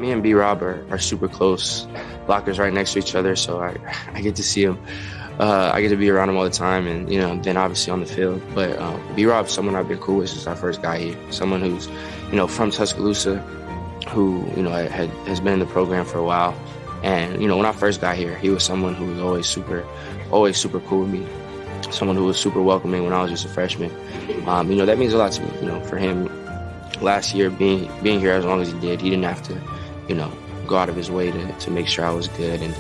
Me and B-Rob are super close. Lockers right next to each other, so I get to see him. I get to be around him all the time, and then obviously on the field. But B-Rob's someone I've been cool with since I first got here. Someone who's from Tuscaloosa, who has been in the program for a while. And when I first got here, he was someone who was always super cool with me. Someone who was super welcoming when I was just a freshman. That means a lot to me. For him, last year being here as long as he did, he didn't have to go out of his way to make sure I was good and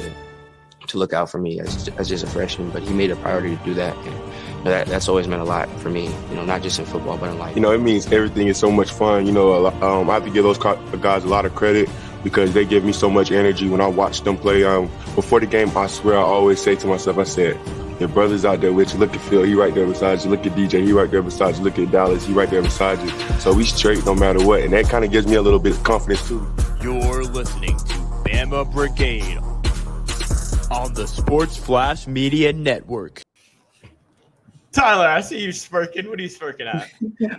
to look out for me as just a freshman. But he made a priority to do that, and that's always meant a lot for me. Not just in football but in life. It means everything is so much fun. I have to give those guys a lot of credit because they give me so much energy when I watch them play. Before the game, I swear I always say to myself, I said, your brother's out there with you. Look at Phil, he right there beside you. Look at DJ, he right there beside you. Look at Dallas, he right there beside you. So we straight no matter what, and that kind of gives me a little bit of confidence too. You're listening to Bama Brigade on the Sports Flash Media Network. Tyler, I see you smirking. What are you smirking at?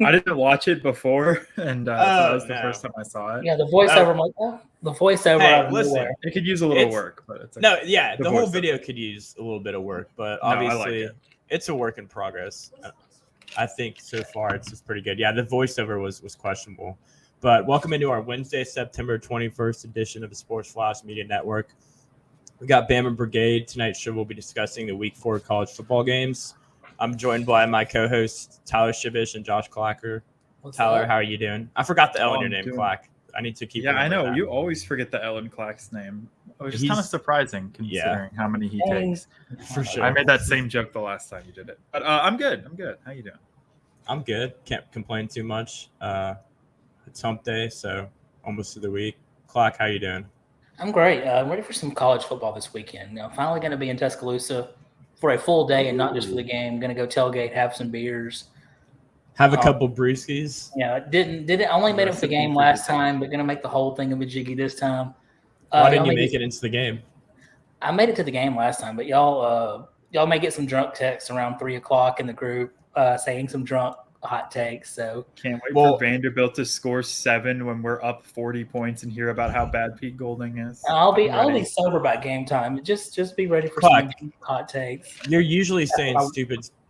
I didn't watch it before, and so that was the first time I saw it. Yeah, the voiceover, the voiceover. Hey, listen, it could use a little work, but it's okay. The whole video could use a little bit of work, but obviously it's a work in progress. I think so far it's pretty good. Yeah, the voiceover was questionable, but welcome into our Wednesday, September 21st edition of the Sports Flash Media Network. We got Bama Brigade. Tonight's show we'll be discussing the Week 4 college football games. I'm joined by my co-hosts Tyler Shibish and Josh Clacker. Tyler, how are you doing? I forgot the L in your name, Clack. I need to keep. Yeah, I know. That. You always forget the L in Clack's name. Which is kind of surprising considering how many he takes. For sure. I made that same joke the last time you did it. But I'm good. How you doing? I'm good. Can't complain too much. It's hump day, so almost to the week. Clack, how you doing? I'm great. I'm ready for some college football this weekend. Finally going to be in Tuscaloosa for a full day and not just for the game. Going to go tailgate, have some beers. Have a couple brewskis. Yeah, didn't only made it for the game last time, but going to make the whole thing of a jiggy this time. Why didn't you make it into the game? I made it to the game last time, but y'all may get some drunk texts around 3:00 in the group saying some drunk hot takes. So can't wait for Vanderbilt to score 7 when we're up 40 points and hear about how bad Pete Golding is. I'll be sober by game time. Just be ready for some hot takes. You're usually saying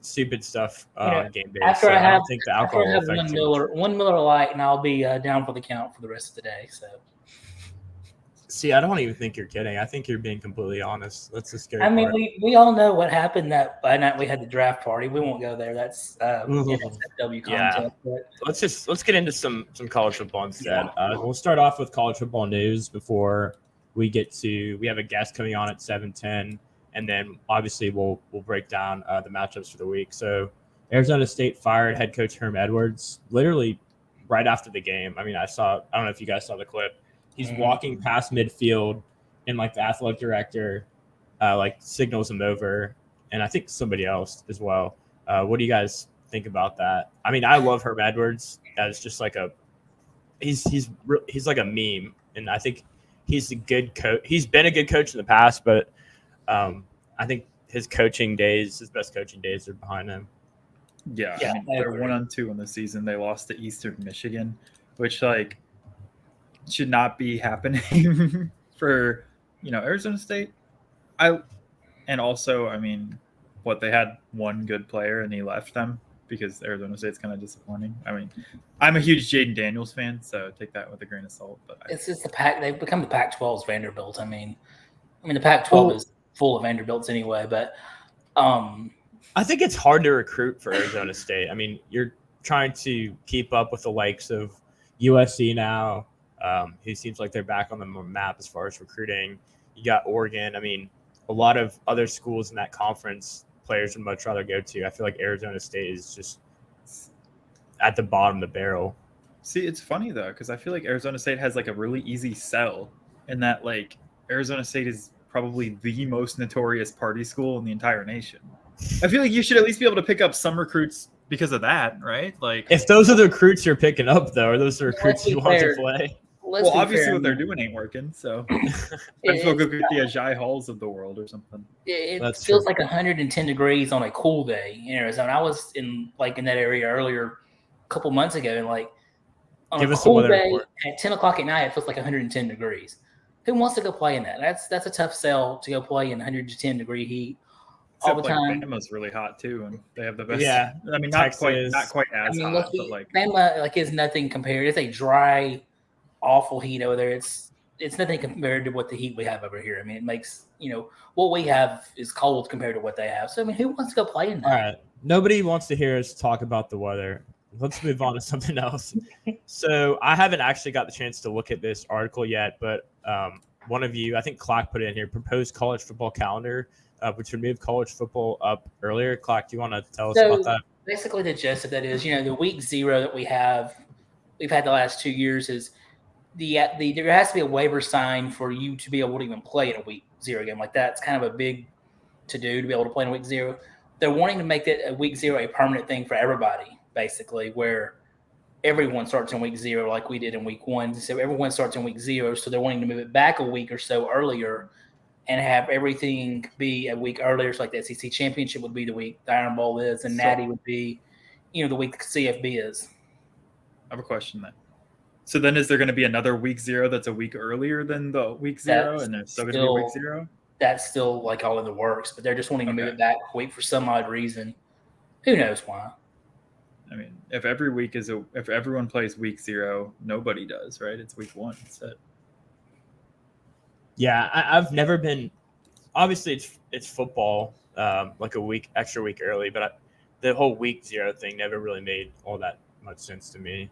stupid stuff on game day. After I don't think the alcohol will affect one Miller Lite, and I'll be down for the count for the rest of the day. So. See, I don't even think you're kidding. I think you're being completely honest. That's the scary part. I mean, we all know what happened that night we had the draft party. We won't go there. That's W content. Yeah. Let's get into some college football instead. We'll start off with college football news before we have a guest coming on at 7:10, and then obviously we'll break down the matchups for the week. So Arizona State fired head coach Herm Edwards literally right after the game. I mean, I don't know if you guys saw the clip. He's walking past midfield, and the athletic director signals him over, and I think somebody else as well. What do you guys think about that? I mean, I love Herm Edwards as just he's like a meme, and I think he's a good coach. He's been a good coach in the past, but I think his best coaching days are behind him. Yeah, I mean, they're 1-2 in the season. They lost to Eastern Michigan, which should not be happening for Arizona State. They had one good player and he left them because Arizona State's kind of disappointing. I mean, I'm a huge Jaden Daniels fan, so take that with a grain of salt. But it's just they've become the Pac-12's Vanderbilt. I mean the Pac-12 is full of Vanderbilts anyway. But I think it's hard to recruit for Arizona State. I mean, you're trying to keep up with the likes of USC now. Who seems like they're back on the map as far as recruiting. You got Oregon. I mean, a lot of other schools in that conference players would much rather go to. I feel like Arizona State is just at the bottom of the barrel. See, it's funny, though, because I feel like Arizona State has a really easy sell in that Arizona State is probably the most notorious party school in the entire nation. I feel like you should at least be able to pick up some recruits because of that, right? If those are the recruits you're picking up, though, are those the recruits you want to play? Obviously what they're doing ain't working, so I'd go get the Ajay Halls of the world or something. It feels like 110 degrees on a cool day in Arizona. I was in that area earlier a couple months ago, and On Give a us the cool weather day report. at 10 o'clock at night, it feels like 110 degrees. Who wants to go play in that? That's a tough sell to go play in 110-degree heat all Except the like time. Bama's really hot too, and they have the best. Yeah, I mean, not quite Texas. as I mean, hot, but like Bama is nothing compared. It's a dry, awful heat over there. It's nothing compared to what the heat we have over here. I mean, it makes what we have is cold compared to what they have. So I mean, who wants to go play in that? All right. Nobody wants to hear us talk about the weather. Let's move on to something else. So I haven't actually got the chance to look at this article yet, but one of you, I think Clark put it in here, proposed college football calendar, which would move college football up earlier. Clark, do you want to tell us about that? Basically, the gist of that is, the week 0 that we've had the last 2 years is there has to be a waiver signed for you to be able to even play in a week 0 game. Like that's kind of a big to do to be able to play in a week 0. They're wanting to make that a week 0 a permanent thing for everybody, basically, where everyone starts in week 0 like we did in week 1. So everyone starts in week 0. So they're wanting to move it back a week or so earlier and have everything be a week earlier. So like the SEC championship would be the week the Iron Bowl is, and Natty would be, the week the CFB is. I have a question then. So then is there going to be another week 0 that's a week earlier than the week 0, and there's still going to be a week 0? That's still like all in the works, but they're just wanting to move it back a week for some odd reason. Who knows why? I mean, if everyone plays week 0, nobody does, right? It's week 1 instead. Yeah, I've never been. Obviously, it's football, like extra week early, but the whole week 0 thing never really made all that much sense to me.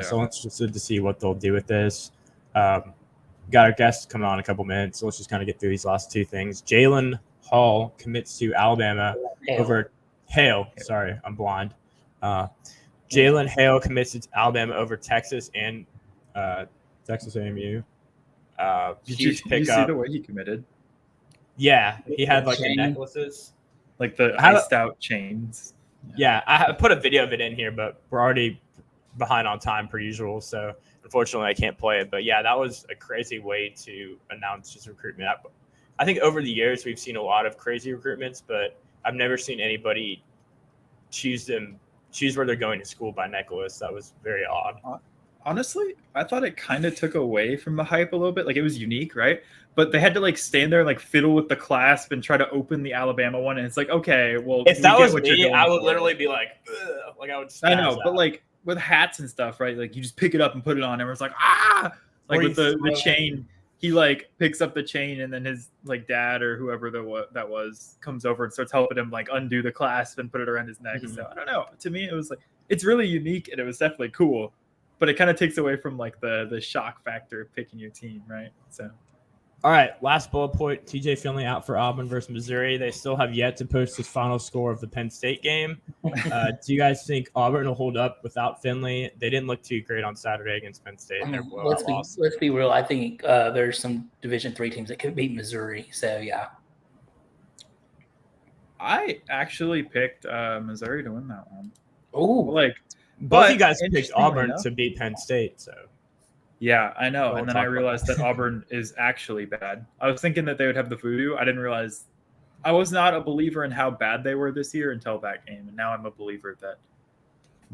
So I'm interested to see what they'll do with this. Got our guest coming on in a couple minutes, so let's just kind of get through these last two things. Jalen Hall commits to Alabama over Hale. Sorry, I'm blind. Jalen Hale commits to Alabama over Texas and Texas A&M. Did you see the way he committed? Yeah, he had like the necklaces, like the iced out chains. Yeah, I put a video of it in here, but we're already behind on time per usual, so unfortunately I can't play it. But yeah, that was a crazy way to announce his recruitment. I think over the years we've seen a lot of crazy recruitments, but I've never seen anybody choose where they're going to school by necklace. That was very odd. Honestly, I thought it kind of took away from the hype a little bit. Like it was unique, right? But they had to like stand there and like fiddle with the clasp and try to open the Alabama one. And it's like, okay, well, if that was me, I would literally be like, ugh. Like I would. I know, but like with hats and stuff, right? Like you just pick it up and put it on. Everyone's like, ah! Like with the chain, he like picks up the chain, and then his like dad or whoever that was comes over and starts helping him like undo the clasp and put it around his neck. Mm-hmm. So I don't know. To me, it was like it's really unique and it was definitely cool. But it kind of takes away from like the shock factor of picking your team, right? So, all right, last bullet point: TJ Finley out for Auburn versus Missouri. They still have yet to post the final score of the Penn State game. Do you guys think Auburn will hold up without Finley? They didn't look too great on Saturday against Penn State. Let's be real. I think there's some Division III teams that could beat Missouri. So yeah, I actually picked Missouri to win that one. Oh, both of you guys picked Auburn to beat Penn State, so. Yeah, I know. And then I realized that Auburn is actually bad. I was thinking that they would have the voodoo. I didn't realize I was not a believer in how bad they were this year until that game. And now I'm a believer that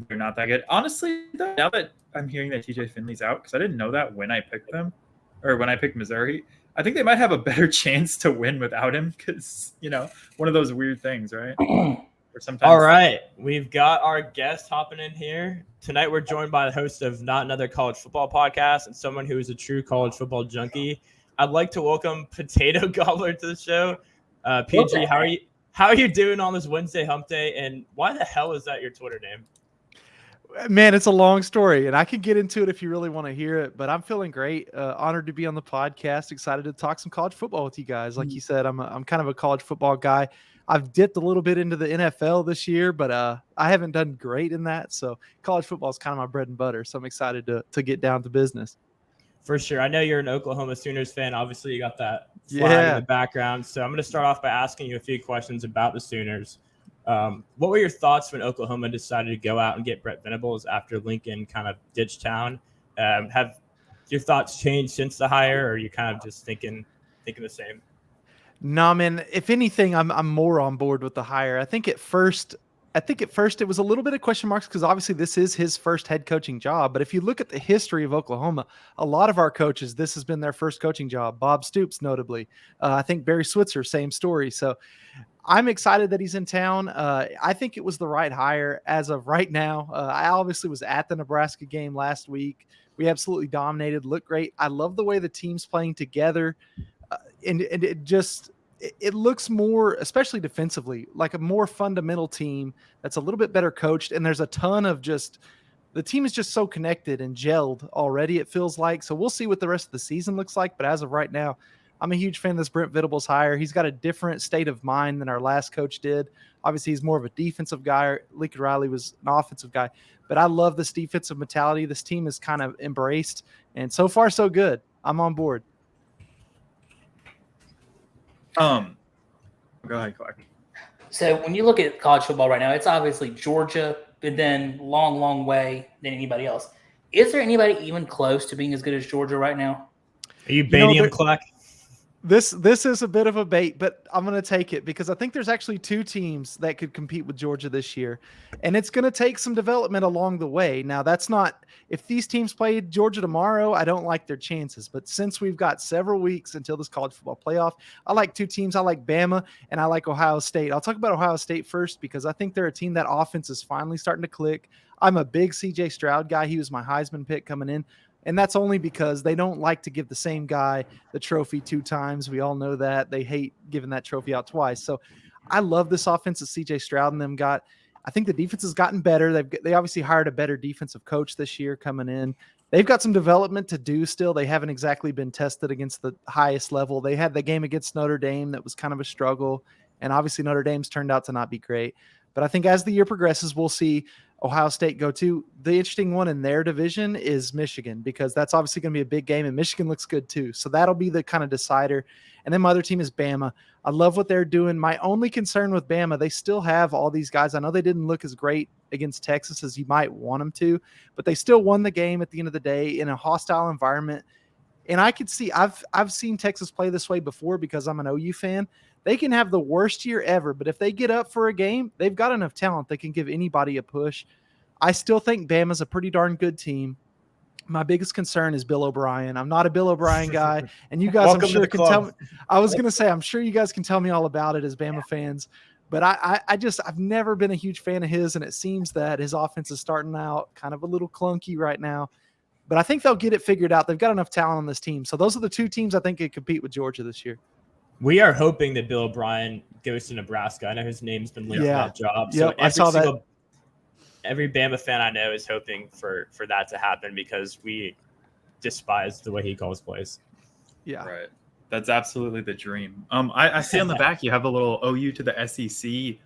they're not that good. Honestly, though, now that I'm hearing that TJ Finley's out, because I didn't know that when I picked them or when I picked Missouri, I think they might have a better chance to win without him because, one of those weird things, right? All right, we've got our guest hopping in here. Tonight we're joined by the host of Not Another College Football Podcast and someone who is a true college football junkie. I'd like to welcome Potato Gobbler to the show. PG, how are you doing on this Wednesday hump day, and why the hell is that your Twitter name? Man, it's a long story, and I can get into it if you really want to hear it, but I'm feeling great. Honored to be on the podcast. Excited to talk some college football with you guys. Like you said, I'm kind of a college football guy. I've dipped a little bit into the NFL this year, but I haven't done great in that. So college football is kind of my bread and butter. So I'm excited to get down to business. For sure. I know you're an Oklahoma Sooners fan. Obviously, you got that flag in the background. So I'm going to start off by asking you a few questions about the Sooners. What were your thoughts when Oklahoma decided to go out and get Brett Venables after Lincoln kind of ditched town? Have your thoughts changed since the hire, or are you kind of just thinking the same? No, man, if anything, I'm more on board with the hire. I think at first I think at first it was a little bit of question marks because obviously this is his first head coaching job. But if you look at the history of Oklahoma, a lot of our coaches, this has been their first coaching job. Bob Stoops, notably. I think Barry Switzer, same story. So I'm excited that he's in town. I think it was the right hire as of right now. I obviously was at the Nebraska game last week. We absolutely dominated, looked great. I love the way the team's playing together. And it looks more, especially defensively, like a more fundamental team that's a little bit better coached. And there's a ton of the team is just so connected and gelled already, it feels like. So we'll see what the rest of the season looks like. But as of right now, I'm a huge fan of this Brent Venables hire. He's got a different state of mind than our last coach did. Obviously, he's more of a defensive guy. Lincoln Riley was an offensive guy. But I love this defensive mentality this team has kind of embraced. And so far, so good. I'm on board. Go ahead, Clark. So when you look at college football right now, it's obviously Georgia, but then long way than anybody else. Is there anybody even close to being as good as Georgia right now? Are you baiting him, Clark? This is a bit of a bait, but I'm going to take it because I think there's actually two teams that could compete with Georgia this year, and it's going to take some development along the way. Now, that's not – if these teams played Georgia tomorrow, I don't like their chances. But since we've got several weeks until this college football playoff, I like two teams. I like Bama, and I like Ohio State. I'll talk about Ohio State first because I think they're a team that offense is finally starting to click. I'm a big C.J. Stroud guy. He was my Heisman pick coming in. And that's only because they don't like to give the same guy the trophy two times. We all know that. They hate giving that trophy out twice. So I love this offense that CJ Stroud and them got. I think the defense has gotten better. They obviously hired a better defensive coach this year coming in. They've got some development to do still. They haven't exactly been tested against the highest level. They had the game against Notre Dame that was kind of a struggle. And obviously Notre Dame's turned out to not be great. But I think as the year progresses, we'll see Ohio State go to. The interesting one in their division is Michigan, because that's obviously going to be a big game, and Michigan looks good too. So that'll be the kind of decider. And then my other team is Bama. I love what they're doing. My only concern with Bama, they still have all these guys. I know they didn't look as great against Texas as you might want them to, but they still won the game at the end of the day in a hostile environment. And I could see, I've seen Texas play this way before because I'm an OU fan. They can have the worst year ever, but if they get up for a game, they've got enough talent. They can give anybody a push. I still think Bama's a pretty darn good team. My biggest concern is Bill O'Brien. I'm not a Bill O'Brien guy, and you guys, I'm sure, can tell me. I was going to say, I'm sure you guys can tell me all about it as Bama fans, but I've never been a huge fan of his, and it seems that his offense is starting out kind of a little clunky right now. But I think they'll get it figured out. They've got enough talent on this team. So those are the two teams I think could compete with Georgia this year. We are hoping that Bill O'Brien goes to Nebraska. I know his name's been linked to that job. So I saw that. Every Bama fan I know is hoping for that to happen because we despise the way he calls plays. Yeah. Right. That's absolutely the dream. I see on the back you have a little OU to the SEC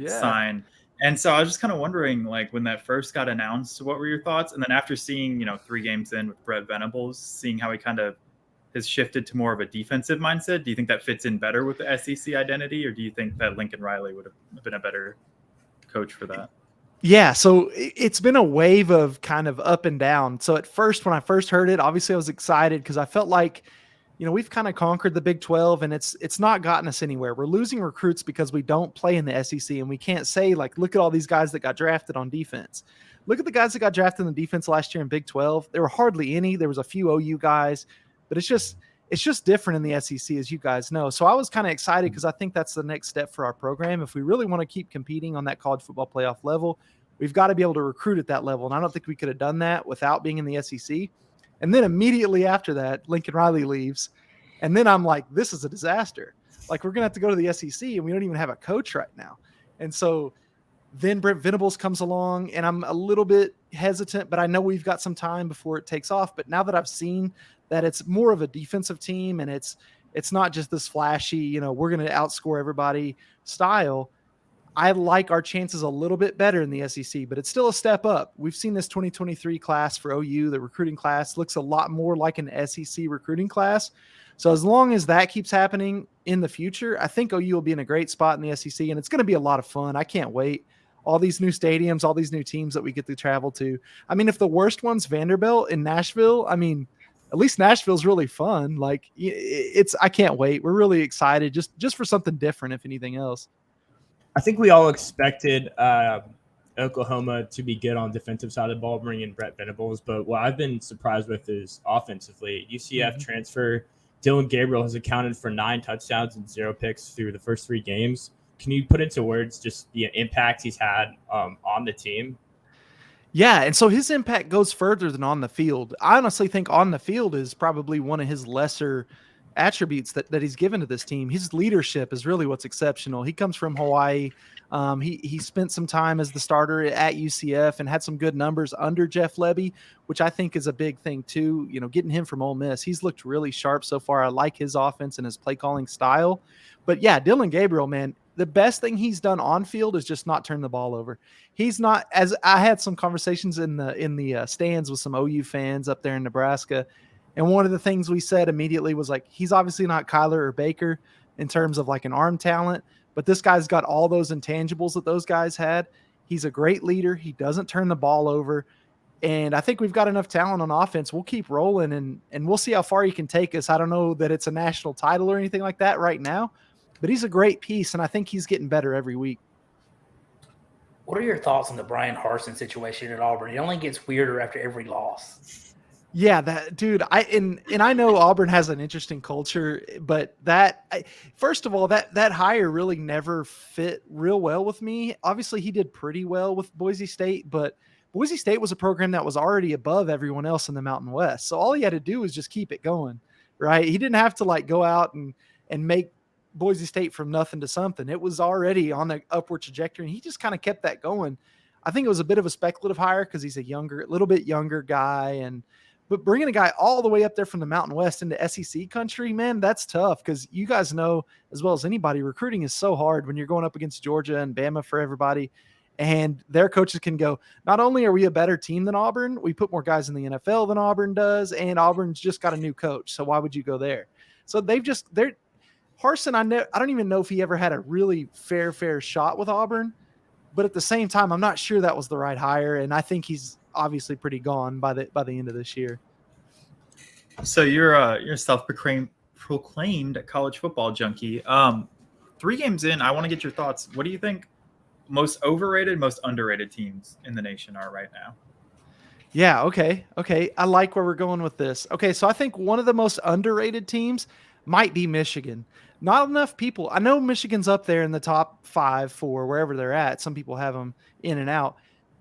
sign. And so I was just kind of wondering, like, when that first got announced, what were your thoughts? And then after seeing, 3 games in with Brent Venables, seeing how he kind of has shifted to more of a defensive mindset, do you think that fits in better with the SEC identity, or do you think that Lincoln Riley would have been a better coach for that? Yeah, so it's been a wave of kind of up and down. So at first, when I first heard it, obviously I was excited because I felt like, we've kind of conquered the Big 12 and it's not gotten us anywhere. We're losing recruits because we don't play in the SEC, and we can't say, like, look at all these guys that got drafted on defense. Look at the guys that got drafted in the defense last year in Big 12. There were hardly any. There was a few OU guys, but it's just different in the SEC, as you guys know. So I was kind of excited because I think that's the next step for our program. If we really want to keep competing on that college football playoff level, we've got to be able to recruit at that level. And I don't think we could have done that without being in the SEC. And then immediately after that, Lincoln Riley leaves. And then I'm like, this is a disaster. Like, we're going to have to go to the SEC, and we don't even have a coach right now. And so then Brent Venables comes along, and I'm a little bit hesitant, but I know we've got some time before it takes off. But now that I've seen that it's more of a defensive team, and it's not just this flashy, we're going to outscore everybody style, I like our chances a little bit better in the SEC, but it's still a step up. We've seen this 2023 class for OU. The recruiting class looks a lot more like an SEC recruiting class. So as long as that keeps happening in the future, I think OU will be in a great spot in the SEC, and it's going to be a lot of fun. I can't wait. All these new stadiums, all these new teams that we get to travel to. I mean, if the worst one's Vanderbilt in Nashville, I mean, at least Nashville's really fun. Like, I can't wait. We're really excited just for something different, if anything else. I think we all expected Oklahoma to be good on defensive side of the ball, bringing in Brett Venables. But what I've been surprised with is offensively. UCF transfer Dylan Gabriel has accounted for 9 touchdowns and 0 picks through the first 3 games. Can you put into words just the impact he's had on the team? Yeah, and so his impact goes further than on the field. I honestly think on the field is probably one of his lesser attributes that he's given to this team. His leadership is really what's exceptional. He comes from Hawaii. He spent some time as the starter at UCF and had some good numbers under Jeff Lebby, which I think is a big thing too. You know, getting him from Ole Miss, he's looked really sharp so far. I like his offense and his play calling style. But yeah, Dylan Gabriel, man, the best thing he's done on field is just not turn the ball over. He's not, as I had some conversations in the stands with some OU fans up there in Nebraska. And one of the things we said immediately was like, he's obviously not Kyler or Baker in terms of like an arm talent, but this guy's got all those intangibles that those guys had. He's a great leader. He doesn't turn the ball over. And I think we've got enough talent on offense. We'll keep rolling and we'll see how far he can take us. I don't know that it's a national title or anything like that right now, but he's a great piece. And I think he's getting better every week. What are your thoughts on the Brian Harsin situation at Auburn? It only gets weirder after every loss. Yeah, that dude. I know Auburn has an interesting culture, but first of all, that hire really never fit real well with me. Obviously, he did pretty well with Boise State, but Boise State was a program that was already above everyone else in the Mountain West. So all he had to do was just keep it going, right? He didn't have to like go out and make Boise State from nothing to something. It was already on the upward trajectory, and he just kind of kept that going. I think it was a bit of a speculative hire because he's a little bit younger guy, but bringing a guy all the way up there from the Mountain West into SEC country, man, that's tough because you guys know as well as anybody, recruiting is so hard when you're going up against Georgia and Bama for everybody. And their coaches can go, not only are we a better team than Auburn, we put more guys in the NFL than Auburn does, and Auburn's just got a new coach. So why would you go there? So Harsin, I don't even know if he ever had a really fair shot with Auburn, but at the same time, I'm not sure that was the right hire, and I think he's obviously pretty gone by the end of this year. So you're a self-proclaimed college football junkie. 3 games in, I want to get your thoughts. What do you think most overrated, most underrated teams in the nation are right now? Yeah, okay. I like where we're going with this. Okay, so I think one of the most underrated teams might be Michigan. Not enough people. I know Michigan's up there in the top 5, 4, wherever they're at. Some people have them in and out.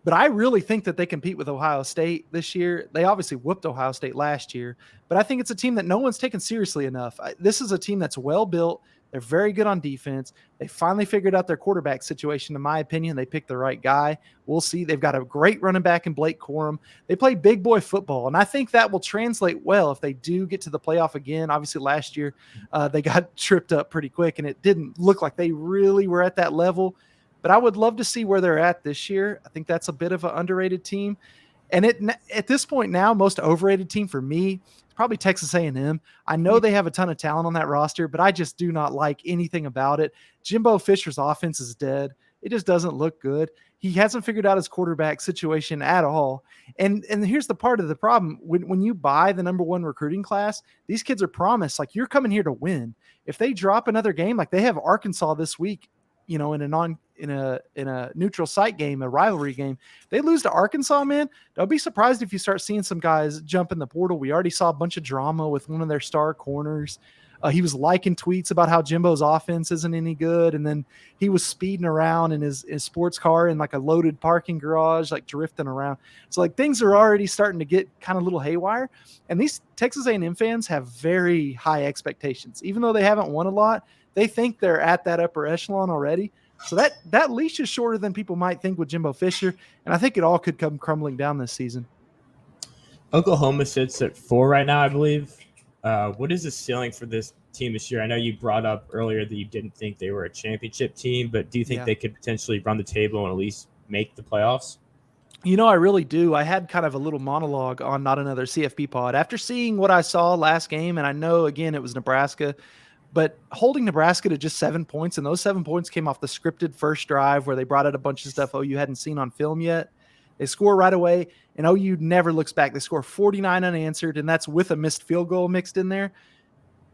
But I really think that they compete with Ohio State this year. They obviously whooped Ohio State last year, but I think it's a team that no one's taken seriously enough. This is a team that's well built. They're very good on defense. They finally figured out their quarterback situation. In my opinion, they picked the right guy. We'll see. They've got a great running back in Blake Corum. They play big boy football, and I think that will translate well if they do get to the playoff again. Obviously, last year they got tripped up pretty quick, and it didn't look like they really were at that level. But I would love to see where they're at this year. I think that's a bit of an underrated team. And at this point now, most overrated team for me is probably Texas A&M. I know they have a ton of talent on that roster, but I just do not like anything about it. Jimbo Fisher's offense is dead. It just doesn't look good. He hasn't figured out his quarterback situation at all. And here's the part of the problem. When you buy the number 1 recruiting class, these kids are promised, like, you're coming here to win. If they drop another game, like they have Arkansas this week, you know, in a neutral site game, a rivalry game, they lose to Arkansas, man, don't be surprised if you start seeing some guys jump in the portal. We already saw a bunch of drama with one of their star corners. He was liking tweets about how Jimbo's offense isn't any good. And then he was speeding around in his sports car in like a loaded parking garage, like drifting around. So like things are already starting to get kind of a little haywire. And these Texas A&M fans have very high expectations. Even though they haven't won a lot, they think they're at that upper echelon already. So that leash is shorter than people might think with Jimbo Fisher. And I think it all could come crumbling down this season. Oklahoma sits at 4 right now, I believe. What is the ceiling for this team this year? I know you brought up earlier that you didn't think they were a championship team, but do you think they could potentially run the table and at least make the playoffs? You know, I really do. I had kind of a little monologue on Not Another CFP Pod after seeing what I saw last game. And I know, again, it was Nebraska, but holding Nebraska to just 7 points, and those 7 points came off the scripted first drive where they brought out a bunch of stuff OU hadn't seen on film yet. They score right away, and OU never looks back. They score 49 unanswered, and that's with a missed field goal mixed in there.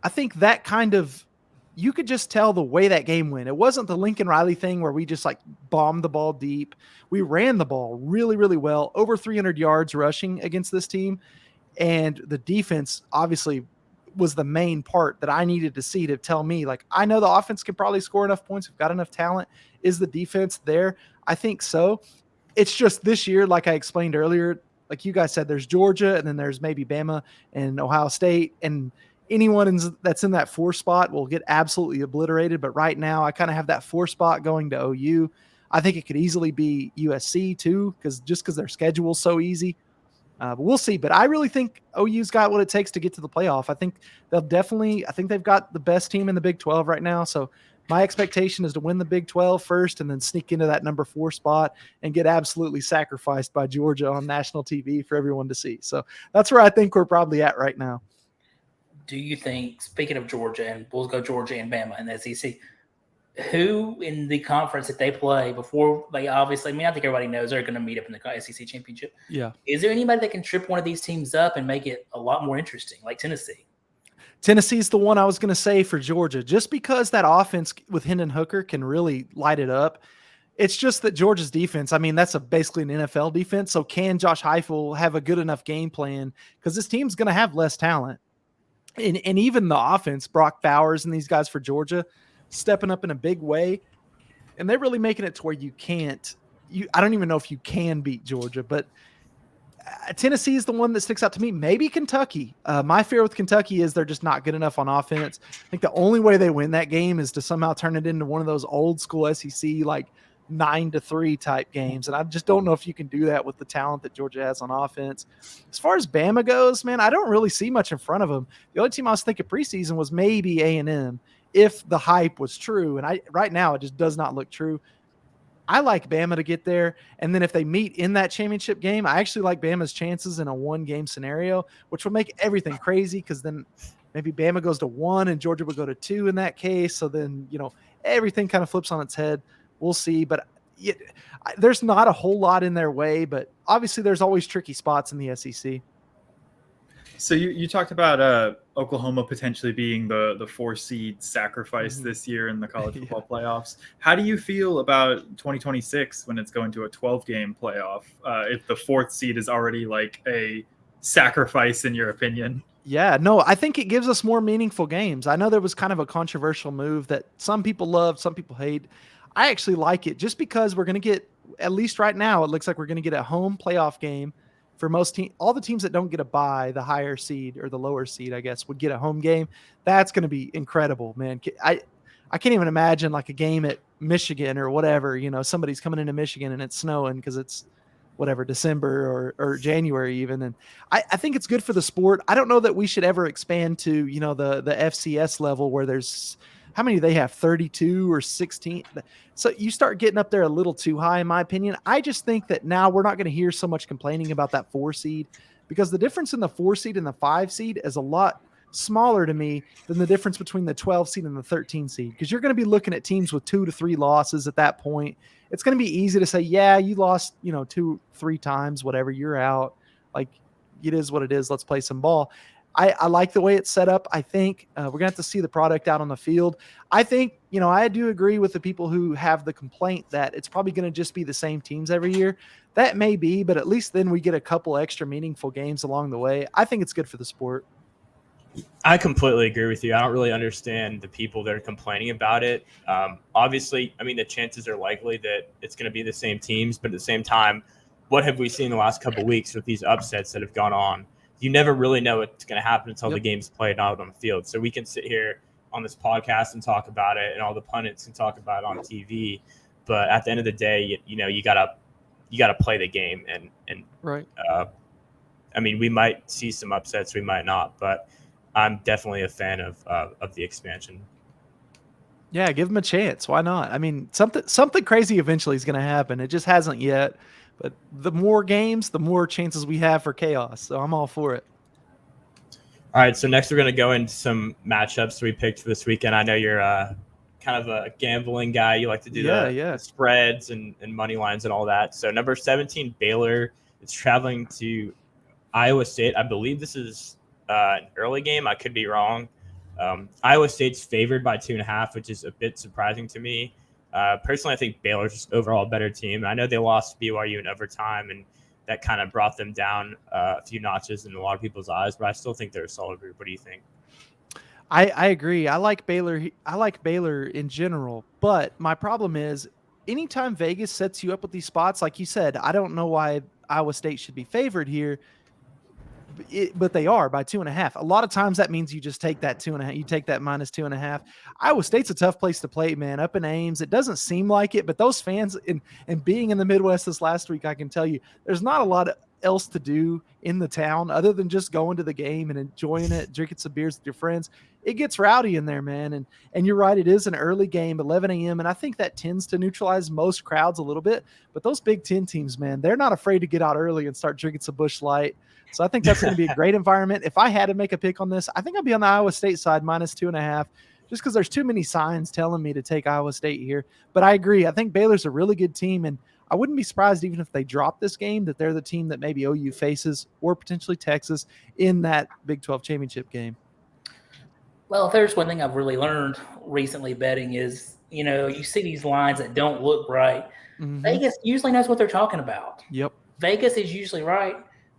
I think that kind of you could just tell the way that game went. It wasn't the Lincoln Riley thing where we just like bombed the ball deep. We ran the ball really, really well, over 300 yards rushing against this team. And the defense obviously was the main part that I needed to see to tell me, like, I know the offense can probably score enough points. We've got enough talent. Is the defense there? I think so. It's just this year, like I explained earlier, like you guys said, there's Georgia and then there's maybe Bama and Ohio State, and anyone that's in that 4 spot will get absolutely obliterated. But right now I kind of have that 4 spot going to OU. I think it could easily be USC too, because their schedule's so easy. But we'll see. But I really think OU's got what it takes to get to the playoff. I think they've got the best team in the Big 12 right now. So my expectation is to win the Big 12 first and then sneak into that number 4 spot and get absolutely sacrificed by Georgia on national TV for everyone to see. So that's where I think we're probably at right now. Do you think, speaking of Georgia, and we'll go Georgia and Bama and the SEC, who in the conference that they play before they obviously, I think everybody knows they're going to meet up in the SEC championship. Yeah. Is there anybody that can trip one of these teams up and make it a lot more interesting, like Tennessee? Tennessee's the one I was going to say for Georgia, just because that offense with Hendon Hooker can really light it up. It's just that Georgia's defense, that's basically an NFL defense. So can Josh Heupel have a good enough game plan? Because this team's going to have less talent. And even the offense, Brock Bowers and these guys for Georgia, stepping up in a big way, and they're really making it to where I don't even know if you can beat Georgia, but Tennessee is the one that sticks out to me. Maybe Kentucky. My fear with Kentucky is they're just not good enough on offense. I think the only way they win that game is to somehow turn it into one of those old school SEC, like 9-3 type games. And I just don't know if you can do that with the talent that Georgia has on offense. As far as Bama goes, man, I don't really see much in front of them. The only team I was thinking preseason was maybe A&M, if the hype was true. And right now it just does not look true. I like Bama to get there. And then if they meet in that championship game, I actually like Bama's chances in a 1-game scenario, which will make everything crazy, because then maybe Bama goes to 1 and Georgia would go to 2 in that case. So then, everything kind of flips on its head. We'll see. But there's not a whole lot in their way, but obviously there's always tricky spots in the SEC. So you talked about Oklahoma potentially being the 4 seed sacrifice this year in the college football playoffs. How do you feel about 2026 when it's going to a 12-game playoff? If the 4th seed is already like a sacrifice in your opinion? Yeah, no, I think it gives us more meaningful games. I know there was kind of a controversial move that some people love, some people hate. I actually like it just because we're going to get, at least right now, it looks like we're going to get a home playoff game for most teams. All the teams that don't get a bye, the higher seed or the lower seed, I guess, would get a home game. That's going to be incredible, man. I can't even imagine like a game at Michigan or whatever, somebody's coming into Michigan and it's snowing because it's whatever, December or January even. And I think it's good for the sport. I don't know that we should ever expand to, the FCS level where there's, how many do they have? 32 or 16. So you start getting up there a little too high, in my opinion. I just think that now we're not going to hear so much complaining about that 4 seed, because the difference in the 4 seed and the 5 seed is a lot smaller to me than the difference between the 12 seed and the 13 seed. Because you're going to be looking at teams with 2 to 3 losses at that point. It's going to be easy to say, yeah, you lost, 2-3 times, whatever, you're out. Like, it is what it is. Let's play some ball. I like the way it's set up. I think we're going to have to see the product out on the field. I think, I do agree with the people who have the complaint that it's probably going to just be the same teams every year. That may be, but at least then we get a couple extra meaningful games along the way. I think it's good for the sport. I completely agree with you. I don't really understand the people that are complaining about it. Obviously, the chances are likely that it's going to be the same teams, but at the same time, what have we seen the last couple of weeks with these upsets that have gone on? You never really know what's going to happen until the game's played out on the field. So we can sit here on this podcast and talk about it, and all the pundits can talk about it on TV. But at the end of the day, you gotta play the game, and right. We might see some upsets, we might not, but I'm definitely a fan of the expansion. Yeah, give them a chance. Why not? Something crazy eventually is going to happen. It just hasn't yet. But the more games, the more chances we have for chaos. So I'm all for it. All right, so next we're going to go into some matchups we picked for this weekend. I know you're kind of a gambling guy. You like to do the spreads and money lines and all that. So number 17, Baylor, it's traveling to Iowa State. I believe this is an early game. I could be wrong. Iowa State's favored by 2.5, which is a bit surprising to me. Personally, I think Baylor's just overall a better team. I know they lost to BYU in overtime, and that kind of brought them down a few notches in a lot of people's eyes, but I still think they're a solid group. What do you think? I agree. I like Baylor. I like Baylor in general, but my problem is anytime Vegas sets you up with these spots, like you said, I don't know why Iowa State should be favored here. But they are by 2.5. A lot of times that means you just take that 2.5. You take that -2.5. Iowa State's a tough place to play, man. Up in Ames, it doesn't seem like it, but those fans and being in the Midwest this last week, I can tell you, there's not a lot else to do in the town other than just going to the game and enjoying it, drinking some beers with your friends. It gets rowdy in there, man. And you're right, it is an early game, 11 a.m. And I think that tends to neutralize most crowds a little bit. But those Big Ten teams, man, they're not afraid to get out early and start drinking some Busch Light. So I think that's going to be a great environment. If I had to make a pick on this, I think I'd be on the Iowa State side -2.5, just because there's too many signs telling me to take Iowa State here. But I agree. I think Baylor's a really good team, and I wouldn't be surprised even if they drop this game that they're the team that maybe OU faces or potentially Texas in that Big 12 championship game. Well, if there's one thing I've really learned recently betting is, you see these lines that don't look right. Mm-hmm. Vegas usually knows what they're talking about. Yep. Vegas is usually right.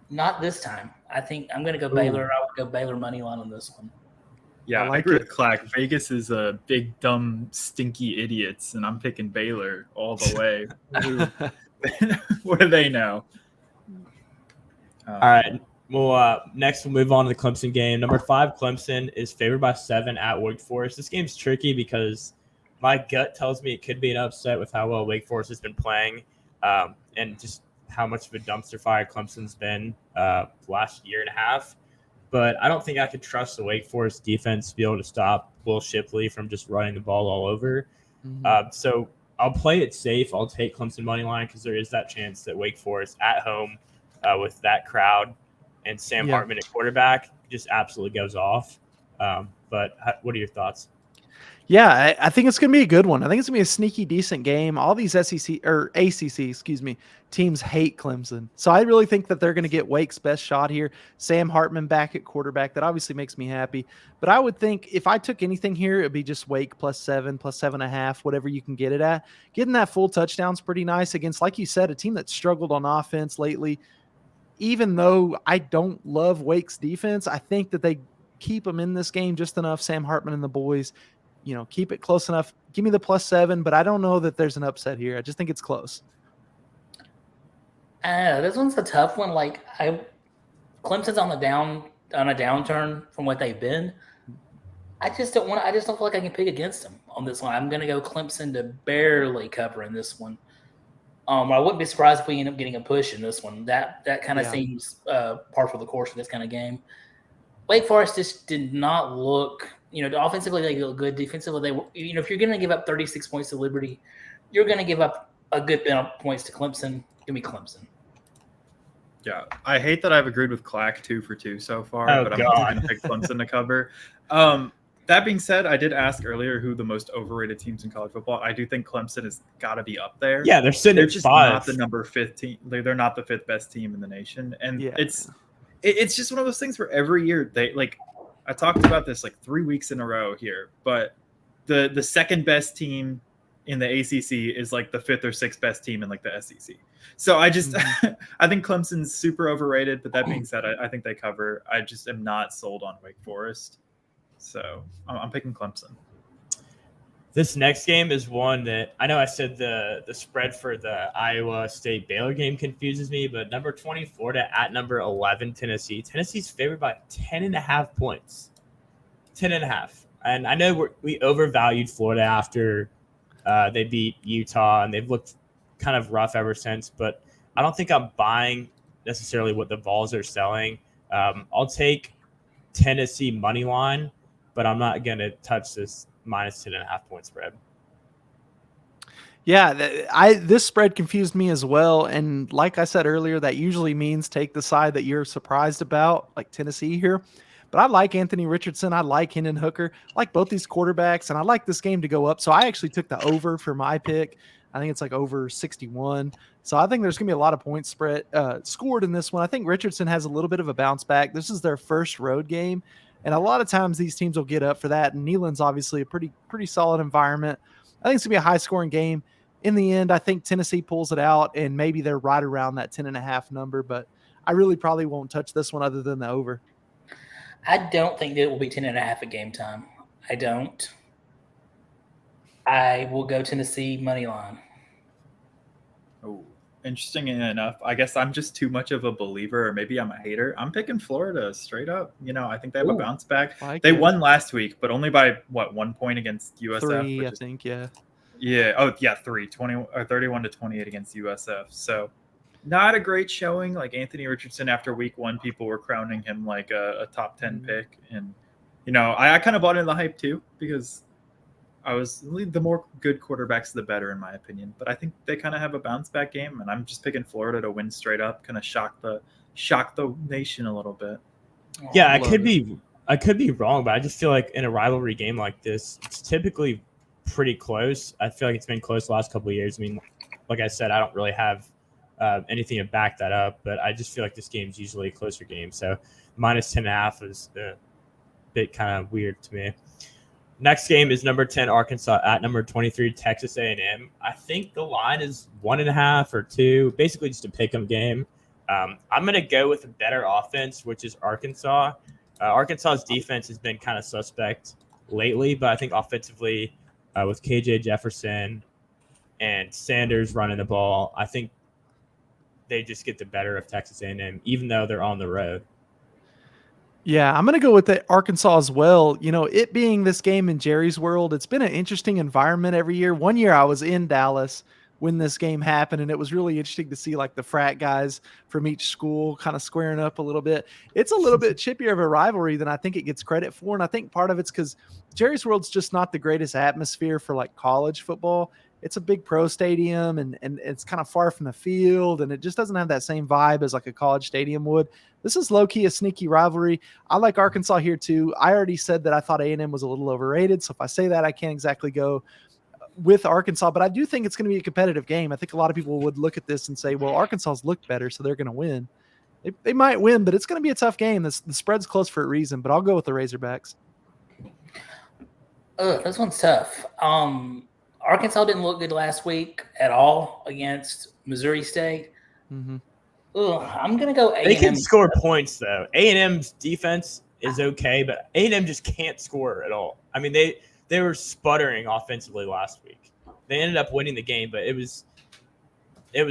Not this time. I think I'm going to go Baylor. I would go Baylor money line on this one. Yeah, I like I agree it. with Clack. Vegas is a big, dumb, stinky idiots, and I'm picking Baylor all the way. What do they know? All right. Well, next we'll move on to the Clemson game. Number 5, Clemson is favored by 7 at Wake Forest. This game's tricky because my gut tells me it could be an upset with how well Wake Forest has been playing, and just how much of a dumpster fire Clemson's been last year and a half. But I don't think I could trust the Wake Forest defense to be able to stop Will Shipley from just running the ball all over. Mm-hmm. So I'll play it safe. I'll take Clemson money line because there is that chance that Wake Forest at home with that crowd and Sam Hartman at quarterback just absolutely goes off. But what are your thoughts? Yeah, I think it's going to be a good one. I think it's going to be a sneaky, decent game. All these SEC or ACC, teams hate Clemson. So I really think that they're going to get Wake's best shot here. Sam Hartman back at quarterback. That obviously makes me happy. But I would think if I took anything here, it would be just Wake +7, +7.5, whatever you can get it at. Getting that full touchdown's pretty nice against, like you said, a team that's struggled on offense lately. Even though I don't love Wake's defense, I think that they keep them in this game just enough, Sam Hartman and the boys. Keep it close enough. Give me the +7, but I don't know that there's an upset here. I just think it's close. This one's a tough one. Clemson's on a downturn from what they've been. I just don't feel like I can pick against them on this one. I'm going to go Clemson to barely cover in this one. I wouldn't be surprised if we end up getting a push in this one. That kind of seems par for the course for this kind of game. Wake Forest just did not look. Offensively they look good. Defensively, if you're going to give up 36 points to Liberty, you're going to give up a good bit of points to Clemson. Give me Clemson. Yeah, I hate that I've agreed with Clack 2 for 2 so far, but I'm going to pick Clemson to cover. That being said, I did ask earlier who the most overrated teams in college football. I do think Clemson has got to be up there. Yeah, they're sitting at just 5. Not the number 5 team. They're not the 5th best team in the nation, and it's just one of those things where every year they I talked about this 3 weeks in a row here, but the second best team in the ACC is the 5th or 6th best team in the SEC. So I just I think Clemson's super overrated. But that being said, I think they cover. I just am not sold on Wake Forest, so I'm picking Clemson. This next game is one that I know I said the spread for the Iowa State Baylor game confuses me, but number 20 Florida at number 11 Tennessee. Tennessee's favored by 10.5 points. 10.5. And I know we overvalued Florida after they beat Utah, and they've looked kind of rough ever since, but I don't think I'm buying necessarily what the Vols are selling. I'll take Tennessee money line, but I'm not going to touch this -10.5 point spread. Yeah, this spread confused me as well. And like I said earlier, that usually means take the side that you're surprised about, like Tennessee here. But I like Anthony Richardson. I like Hendon Hooker. I like both these quarterbacks, and I like this game to go up. So I actually took the over for my pick. I think it's over 61. So I think there's going to be a lot of points scored in this one. I think Richardson has a little bit of a bounce back. This is their first road game. And a lot of times these teams will get up for that. And Neyland's obviously a pretty solid environment. I think it's going to be a high-scoring game. In the end, I think Tennessee pulls it out, and maybe they're right around that 10.5 number. But I really probably won't touch this one other than the over. I don't think that it will be 10.5 at game time. I don't. I will go Tennessee money line. Oh, interesting enough. I guess I'm just too much of a believer, or maybe I'm a hater. I'm picking Florida straight up. I think they have a bounce back. They won last week, but only by 1 point against USF? 3, I think, yeah. Yeah. Oh, yeah, 31-28 against USF. So not a great showing. Like Anthony Richardson after week 1, people were crowning him like a top 10 pick. And, I kind of bought into the hype too, because the more good quarterbacks, the better, in my opinion. But I think they kind of have a bounce back game, and I'm just picking Florida to win straight up, kind of shock the nation a little bit. Yeah, I could be wrong, but I just feel like in a rivalry game like this, it's typically pretty close. I feel like it's been close the last couple of years. I mean, like I said, I don't really have anything to back that up, but I just feel like this game's usually a closer game. So minus 10.5 is a bit kind of weird to me. Next game is number 10 Arkansas at number 23 Texas A&M. I think the line is 1.5 or 2, basically just a pick'em game. I'm going to go with a better offense, which is Arkansas. Arkansas's defense has been kind of suspect lately, but I think offensively with KJ Jefferson and Sanders running the ball, I think they just get the better of Texas A&M, even though they're on the road. Yeah, I'm going to go with the Arkansas as well. It being this game in Jerry's world, it's been an interesting environment every year. One year I was in Dallas when this game happened, and it was really interesting to see like the frat guys from each school kind of squaring up a little bit. It's a little bit chippier of a rivalry than I think it gets credit for. And I think part of it's because Jerry's world's just not the greatest atmosphere for like college football. It's a big pro stadium and it's kind of far from the field, and it just doesn't have that same vibe as like a college stadium would. This is low-key a sneaky rivalry. I like Arkansas here too. I already said that I thought A&M was a little overrated, so if I say that, I can't exactly go with Arkansas, but I do think it's going to be a competitive game. I think a lot of people would look at this and say, well, Arkansas's looked better, so they're going to win. They might win, but it's going to be a tough game. The spread's close for a reason, but I'll go with the Razorbacks. This one's tough. Arkansas didn't look good last week at all against Missouri State. Mm-hmm. I'm going to go A&M. They can score points, though. A&M's defense is okay, but A&M just can't score at all. I mean, they were sputtering offensively last week. They ended up winning the game, but it was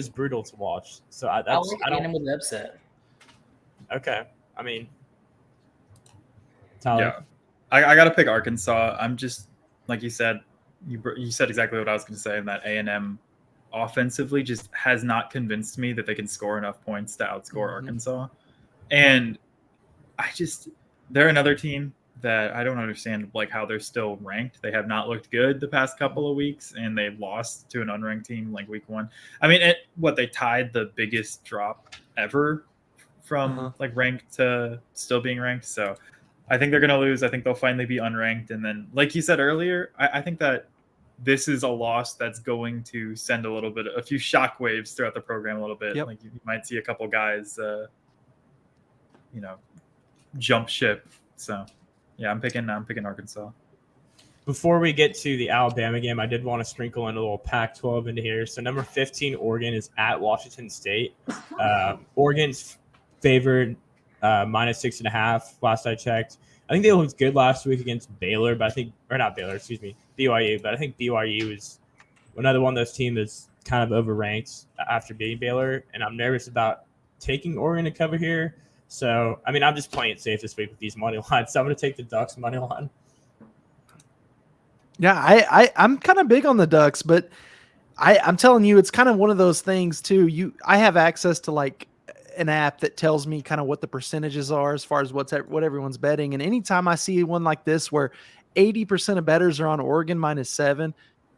brutal to watch. So I don't A&M with an upset. Okay. I mean, Tyler. Yeah. I got to pick Arkansas. I'm just, like you said, you said exactly what I was going to say, in that A&M offensively just has not convinced me that they can score enough points to outscore Arkansas. And they're another team that I don't understand like how they're still ranked. They have not looked good the past couple of weeks, and they lost to an unranked team like week 1. I mean, they tied the biggest drop ever from like ranked to still being ranked. So I think they're going to lose. I think they'll finally be unranked. And then, like you said earlier, I think that this is a loss that's going to send a few shockwaves throughout the program a little bit. Yep. Like you might see a couple guys, jump ship. So yeah, I'm picking Arkansas. Before we get to the Alabama game, I did want to sprinkle in a little Pac-12 into here. So number 15, Oregon is at Washington State. Oregon's favored minus 6.5 last I checked. I think they looked good last week against Baylor, but BYU. But I think BYU is another one of those teams that's kind of overranked after beating Baylor, and I'm nervous about taking Oregon to cover here. So, I mean, I'm just playing it safe this week with these money lines. So I'm going to take the Ducks money line. Yeah, I'm kind of big on the Ducks, but I'm telling you, it's kind of one of those things too. I have access to like an app that tells me kind of what the percentages are as far as what everyone's betting. And anytime I see one like this where 80% of bettors are on Oregon minus 7,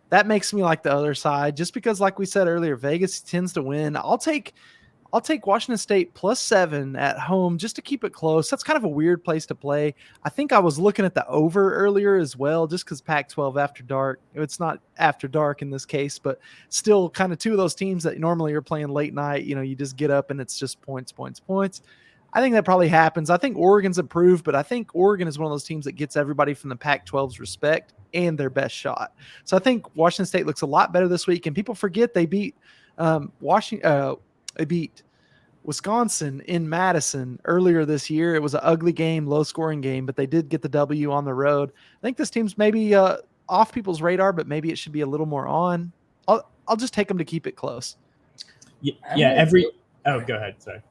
that makes me like the other side, just because, like we said earlier, Vegas tends to win. I'll take Washington State plus 7 at home just to keep it close. That's kind of a weird place to play. I think I was looking at the over earlier as well, just because Pac-12 after dark. It's not after dark in this case, but still kind of two of those teams that normally are playing late night. You just get up and it's just points. I think that probably happens. I think Oregon's improved, but I think Oregon is one of those teams that gets everybody from the Pac-12's respect and their best shot. So I think Washington State looks a lot better this week, and people forget they beat they beat Wisconsin in Madison earlier this year. It was an ugly game, low-scoring game, but they did get the W on the road. I think this team's maybe off people's radar, but maybe it should be a little more on. I'll just take them to keep it close. Yeah. Go ahead. Sorry.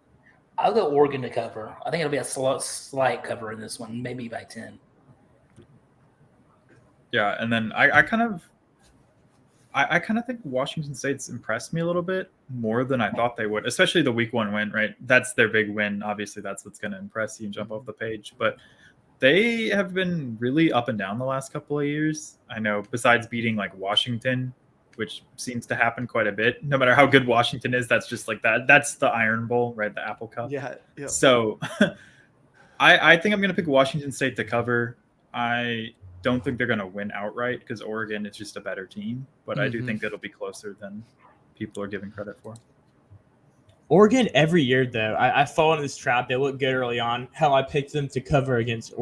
I'll go Oregon to cover. I think it'll be a slight cover in this one, maybe by 10. Yeah, and then I kind of think Washington State's impressed me a little bit more than I thought they would, especially the week 1 win, right? That's their big win. Obviously, that's what's going to impress you and jump off the page. But they have been really up and down the last couple of years. I know besides beating like Washington, which seems to happen quite a bit. No matter how good Washington is, that's just like that. That's the Iron Bowl, right? The Apple Cup. Yeah. So I think I'm going to pick Washington State to cover. I don't think they're going to win outright because Oregon is just a better team, but I do think it'll be closer than people are giving credit for. Oregon every year, though, I fall into this trap. They look good early on. Hell, I picked them to cover against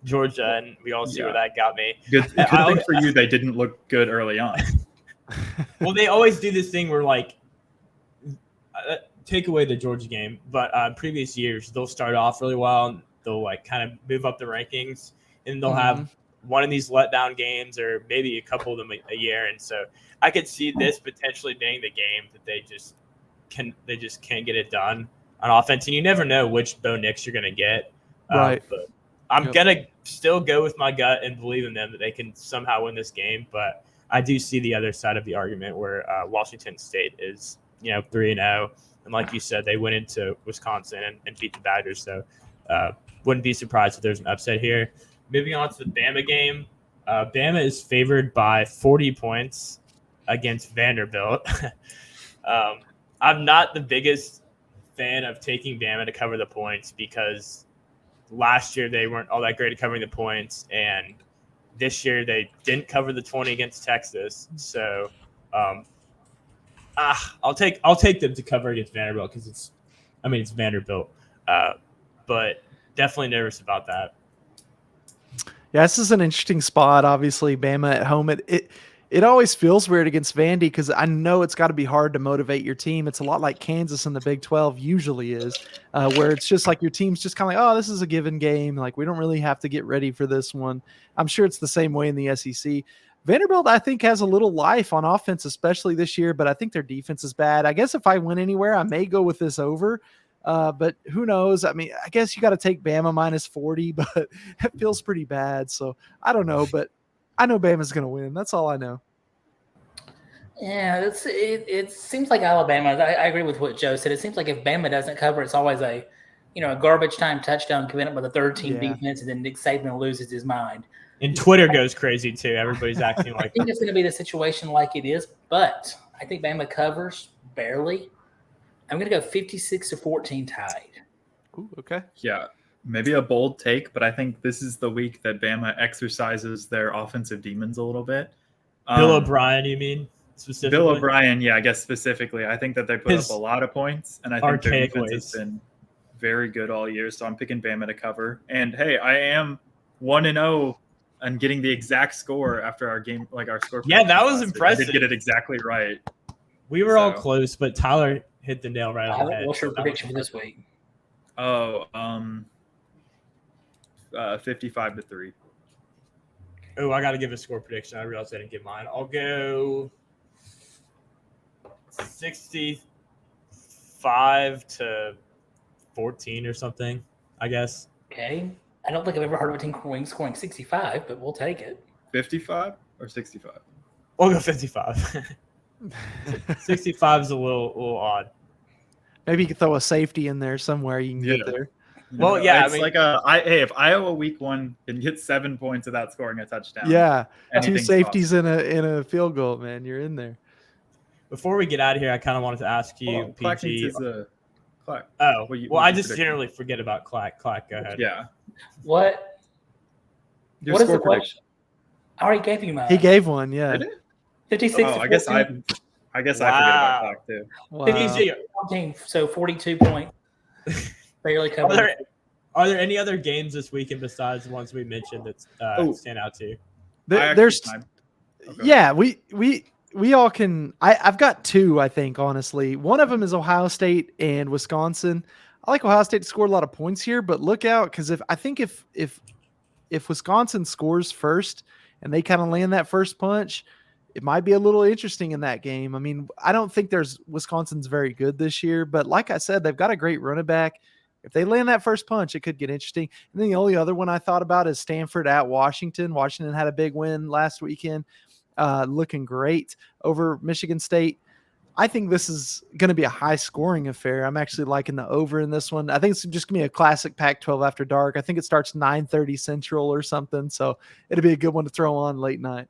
Georgia, and we all see where that got me. Good thing for you, they didn't look good early on. Well, they always do this thing where, like, take away the Georgia game, but previous years, they'll start off really well, and they'll, like, kind of move up the rankings, and they'll have one of these letdown games or maybe a couple of them a year. And so I could see this potentially being the game that they just can't get it done on offense. And you never know which Bo Nix you're going to get. Right. But I'm going to still go with my gut and believe in them that they can somehow win this game. But I do see the other side of the argument where Washington State is, 3-0. And like you said, they went into Wisconsin and beat the Badgers. So wouldn't be surprised if there's an upset here. Moving on to the Bama game. Bama is favored by 40 points against Vanderbilt. I'm not the biggest fan of taking Bama to cover the points because last year they weren't all that great at covering the points, and this year they didn't cover the 20 against Texas. So I'll take them to cover against Vanderbilt because it's Vanderbilt, but definitely nervous about that. Yeah, this is an interesting spot. Obviously, Bama at home. It always feels weird against Vandy because I know it's got to be hard to motivate your team. It's a lot like Kansas in the Big 12 usually is, where it's just like your team's just kind of like, oh, this is a given game. Like, we don't really have to get ready for this one. I'm sure it's the same way in the SEC. Vanderbilt, I think, has a little life on offense, especially this year, but I think their defense is bad. I guess if I went anywhere, I may go with this over. But who knows? I mean, I guess you got to take Bama minus 40, but it feels pretty bad. So I don't know, but I know Bama's going to win. That's all I know. Yeah, it seems like Alabama. I agree with what Joe said. It seems like if Bama doesn't cover, it's always a garbage time touchdown coming up with a third-team defense, and then Nick Saban loses his mind. And Twitter goes crazy too. Everybody's acting like. I think it's going to be the situation like it is, but I think Bama covers barely. I'm going to go 56-14 tied. Ooh, okay. Yeah, maybe a bold take, but I think this is the week that Bama exercises their offensive demons a little bit. Bill O'Brien, you mean specifically? Bill O'Brien, yeah, I guess specifically. I think that they put up a lot of points, and I think their defense has been very good all year, so I'm picking Bama to cover. And, hey, I am 1-0 and getting the exact score after our game, like our score. Yeah, that was impressive. I did get it exactly right. We were all close, but Tyler hit the nail right on the head. What's your prediction for this week? 55-3. Oh, I got to give a score prediction. I realized I didn't give mine. I'll go 65-14 or something, I guess. Okay. I don't think I've ever heard of a team scoring 65, but we'll take it. 55 or 65? We'll go 55. 65 is a little odd. Maybe you could throw a safety in there somewhere. You can get there. Well, yeah. It's if Iowa week 1 can get 7 points without scoring a touchdown. Yeah. 2 safeties in a field goal, man. You're in there. Before we get out of here, I kind of wanted to ask you, PG. Clack. Oh, I just generally forget about Clack. Clack, go ahead. Yeah. What? Your score prediction. I already gave you mine. He gave one, yeah. 56. Oh, I guess I forget about Clack too. Wow. 56, so 42 points. Barely Are covered. there, are there any other games this weekend besides the ones we mentioned that stand out to you? There's yeah, we all can. I've got two, I think, honestly. One of them is Ohio State and Wisconsin. I like Ohio State to score a lot of points here, but look out, because if Wisconsin scores first and they kind of land that first punch, it might be a little interesting in that game. I mean, I don't think Wisconsin's very good this year, but like I said, they've got a great running back. If they land that first punch, it could get interesting. And then the only other one I thought about is Stanford at Washington. Washington had a big win last weekend, looking great over Michigan State. I think this is going to be a high-scoring affair. I'm actually liking the over in this one. I think it's just going to be a classic Pac-12 after dark. I think it starts 9:30 Central or something, so it'll be a good one to throw on late night.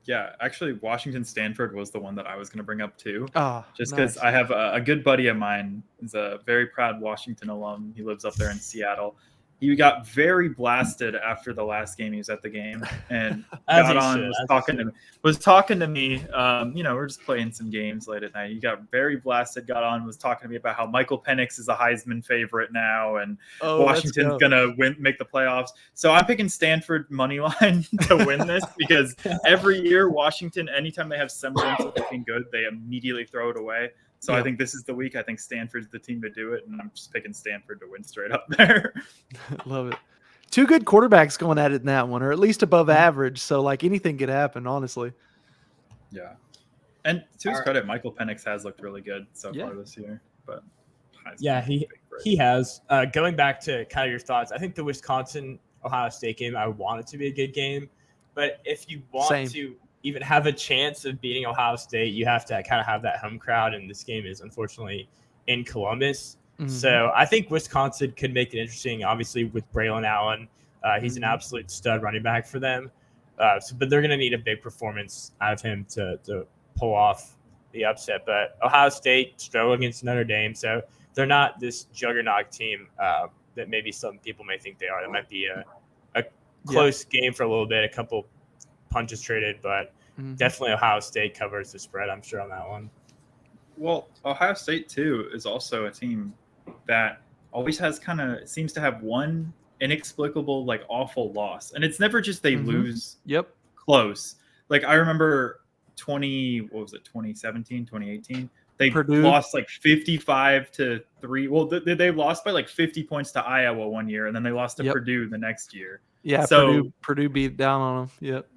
Yeah, actually, Washington Stanford was the one that I was going to bring up too. Just nice. because I have a good buddy of mine is a very proud Washington alum. He lives up there in Seattle. He got very blasted after the last game. He was at the game and got on, was talking to me. We're just playing some games late at night. He got very blasted, got on, was talking to me about how Michael Penix is a Heisman favorite now, and Washington's gonna make the playoffs. So I'm picking Stanford money line to win this because every year Washington, anytime they have semblance of looking good, they immediately throw it away. So I think this is the week. I think Stanford's the team to do it, and I'm just picking Stanford to win straight up there. Love it. Two good quarterbacks going at it in that one, or at least above average. So, like, anything could happen, honestly. Yeah. And to his credit, Michael Penix has looked really good so far this year. But he has. Going back to kind of your thoughts, I think the Wisconsin-Ohio State game, I want it to be a good game. But if you want to even have a chance of beating Ohio State, you have to kind of have that home crowd, and this game is unfortunately in Columbus. Mm-hmm. So I think Wisconsin could make it interesting, obviously, with Braylon Allen. He's an absolute stud running back for them. But they're going to need a big performance out of him to pull off the upset. But Ohio State struggled against Notre Dame, so they're not this juggernaut team that maybe some people may think they are. That might be a close game for a little bit, a couple punches traded, but definitely Ohio State covers the spread, I'm sure, on that one. Well, Ohio State, too, is also a team that always seems to have one inexplicable, awful loss. And it's never just they lose close. Like, I remember 2017, 2018? They lost 55-3. Well, they lost by 50 points to Iowa one year, and then they lost to Purdue the next year. Yeah, so Purdue beat down on them. Yep.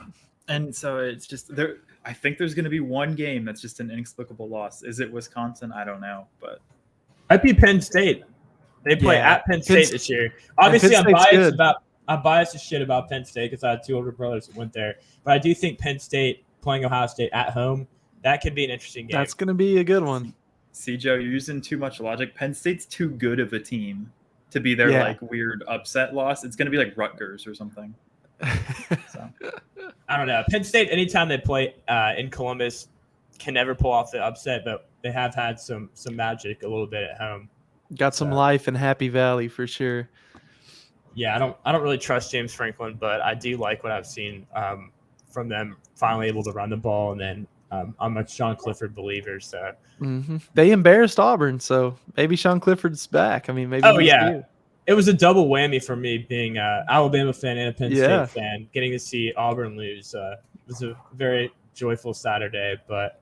And so it's just there. I think there's going to be one game that's just an inexplicable loss. Is it Wisconsin? I don't know, but might be Penn State. They play at Penn State this year. Obviously, I'm biased as shit about Penn State because I had two older brothers that went there. But I do think Penn State playing Ohio State at home, that could be an interesting game. That's going to be a good one. See, Joe, you're using too much logic. Penn State's too good of a team to be their weird upset loss. It's going to be like Rutgers or something. So. I don't know. Penn State, anytime they play in Columbus, can never pull off the upset, but they have had some magic a little bit at home. Got some life in Happy Valley for sure. Yeah, I don't really trust James Franklin, but I do like what I've seen from them finally able to run the ball, and then I'm a Sean Clifford believer. So they embarrassed Auburn, so maybe Sean Clifford's back. I mean, maybe. It was a double whammy for me being an Alabama fan and a Penn State fan. Getting to see Auburn lose was a very joyful Saturday. But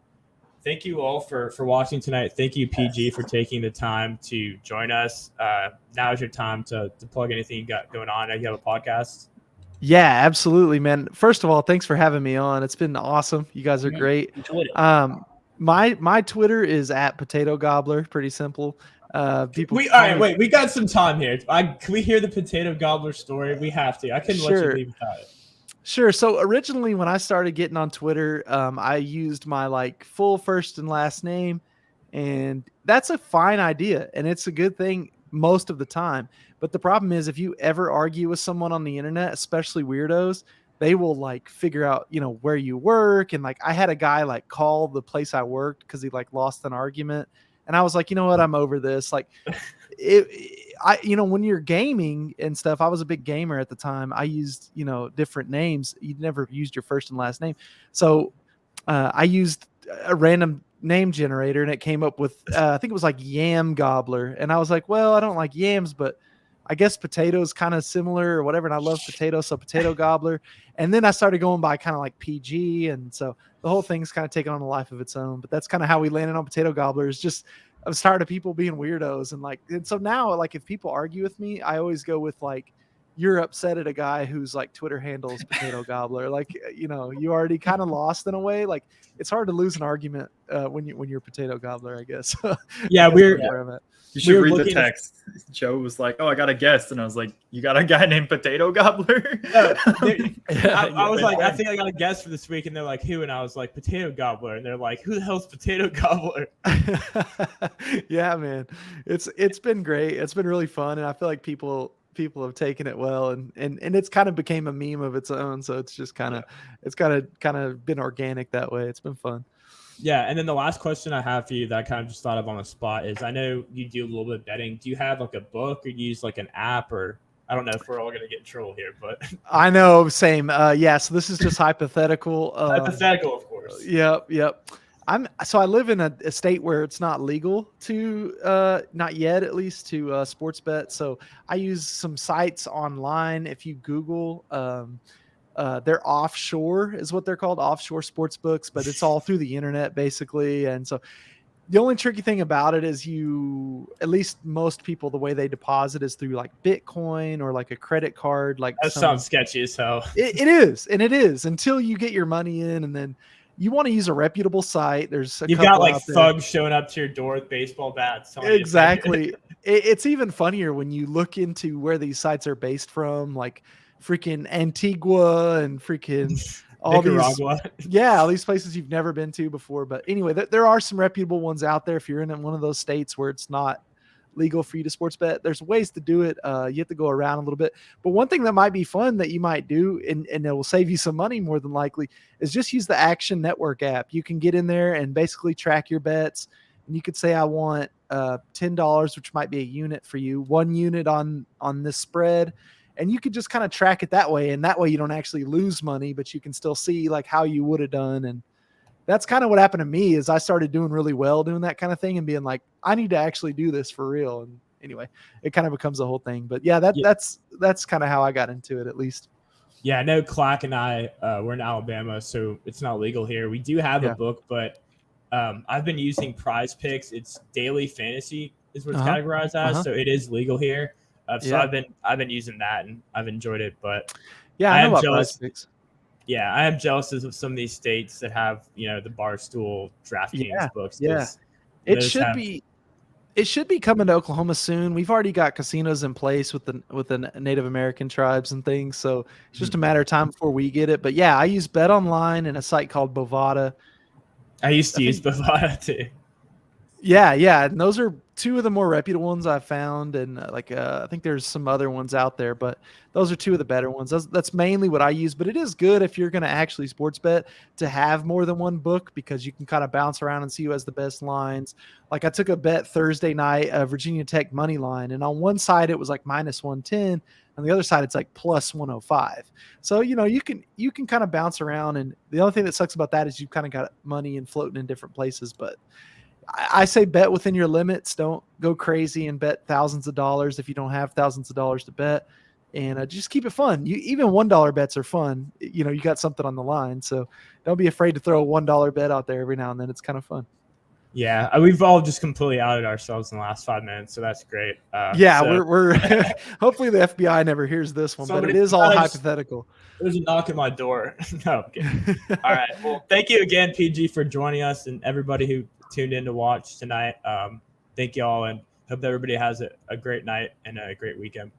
thank you all for watching tonight. Thank you, PG, for taking the time to join us. Now is your time to plug anything you got going on. You have a podcast? Yeah, absolutely, man. First of all, thanks for having me on. It's been awesome. You guys are great. My Twitter is at Potato Gobbler. Pretty simple. We got some time here. Can we hear the Potato Gobbler story? We have to. I couldn't let you leave without it. Sure. So originally when I started getting on Twitter, I used my full first and last name, and that's a fine idea. And it's a good thing most of the time. But the problem is if you ever argue with someone on the internet, especially weirdos, they will figure out, where you work. And I had a guy call the place I worked because he lost an argument. And I was like, you know what? I'm over this. When you're gaming and stuff, I was a big gamer at the time. I used, different names. You never used your first and last name. So I used a random name generator, and it came up with I think it was like Yam Gobbler, and I was like, well, I don't like yams, but I guess potatoes kind of similar or whatever, and I love potatoes, so Potato Gobbler. And then I started going by kind of like PG, and so the whole thing's kind of taken on a life of its own. But that's kind of how we landed on Potato Gobbler. Is just I'm tired of people being weirdos, and so now like if people argue with me, I always go with like, you're upset at a guy whose like Twitter handle is Potato Gobbler. Like, you already kind of lost in a way. Like, it's hard to lose an argument when you're Potato Gobbler, I guess. Yeah, You should read the text. Joe was like, "Oh, I got a guest," and I was like, "You got a guy named Potato Gobbler?" I was like, "I think I got a guest for this week," and they're like, "Who?" And I was like, "Potato Gobbler," and they're like, "Who the hell's Potato Gobbler?" Yeah, man, it's been great. It's been really fun, and I feel like people have taken it well, and it's kind of became a meme of its own. So it's just kind of been organic that way. It's been fun. Yeah, and then the last question I have for you that I kind of just thought of on the spot is, I know you do a little bit of betting. Do you have like a book or use like an app, or I don't know if we're all going to get in trouble here, but I know, same. Yeah, so this is just hypothetical. Hypothetical, of course. Yep. I live in a state where it's not legal to, not yet at least, to sports bet. So I use some sites online. If you Google, they're offshore is what they're called, offshore sports books, but it's all through the internet basically. And so the only tricky thing about it is at least most people, the way they deposit is through like Bitcoin or like a credit card. Like that sounds sketchy as hell. It is until you get your money in, and then you want to use a reputable site. You've got like thugs showing up to your door with baseball bats. Exactly. It's even funnier when you look into where these sites are based from, like freaking Antigua and freaking all Nicaragua. all these places you've never been to before. But anyway, there are some reputable ones out there. If you're in one of those states where it's not legal for you to sports bet, there's ways to do it. You have to go around a little bit. But one thing that might be fun that you might do, and it will save you some money more than likely, is just use the Action Network app. You can get in there and basically track your bets. And you could say, I want $10, which might be a unit for you, 1 unit on this spread. And you could just kind of track it that way. And that way you don't actually lose money, but you can still see like how you would have done. And that's kind of what happened to me, is I started doing really well doing that kind of thing and being like, I need to actually do this for real. And anyway, it kind of becomes a whole thing. But yeah, that's kind of how I got into it, at least. Yeah, I know Clack and I, we're in Alabama, so it's not legal here. We do have a book, but I've been using Prize Picks. It's daily fantasy is what it's categorized as. So it is legal here. So I've been using that, and I've enjoyed it. But yeah, I am jealous. Yeah, I am jealous of some of these states that have, the Barstool DraftKings books. Yeah, it should be coming to Oklahoma soon. We've already got casinos in place with the Native American tribes and things, so it's just a matter of time before we get it. But yeah, I use Bet Online and a site called Bovada. I used to use Bovada too. Yeah, and those are two of the more reputable ones I've found, and I think there's some other ones out there, but those are two of the better ones. That's mainly what I use, but it is good if you're going to actually sports bet to have more than one book, because you can kind of bounce around and see who has the best lines. Like I took a bet Thursday night, Virginia Tech money line, and on one side it was like -110, on the other side it's like +105. So you can kind of bounce around, and the only thing that sucks about that is you kind of got money and floating in different places. But I say bet within your limits. Don't go crazy and bet thousands of dollars if you don't have thousands of dollars to bet, and just keep it fun. Even $1 bets are fun. You got something on the line, so don't be afraid to throw a $1 bet out there every now and then. It's kind of fun. Yeah, we've all just completely outed ourselves in the last 5 minutes, so that's great. We're hopefully the FBI never hears this one, but it is all hypothetical. There's a knock at my door. No, I'm kidding. All right. Well, thank you again, PG, for joining us, and everybody who tuned in to watch tonight. Thank you all, and hope everybody has a great night and a great weekend.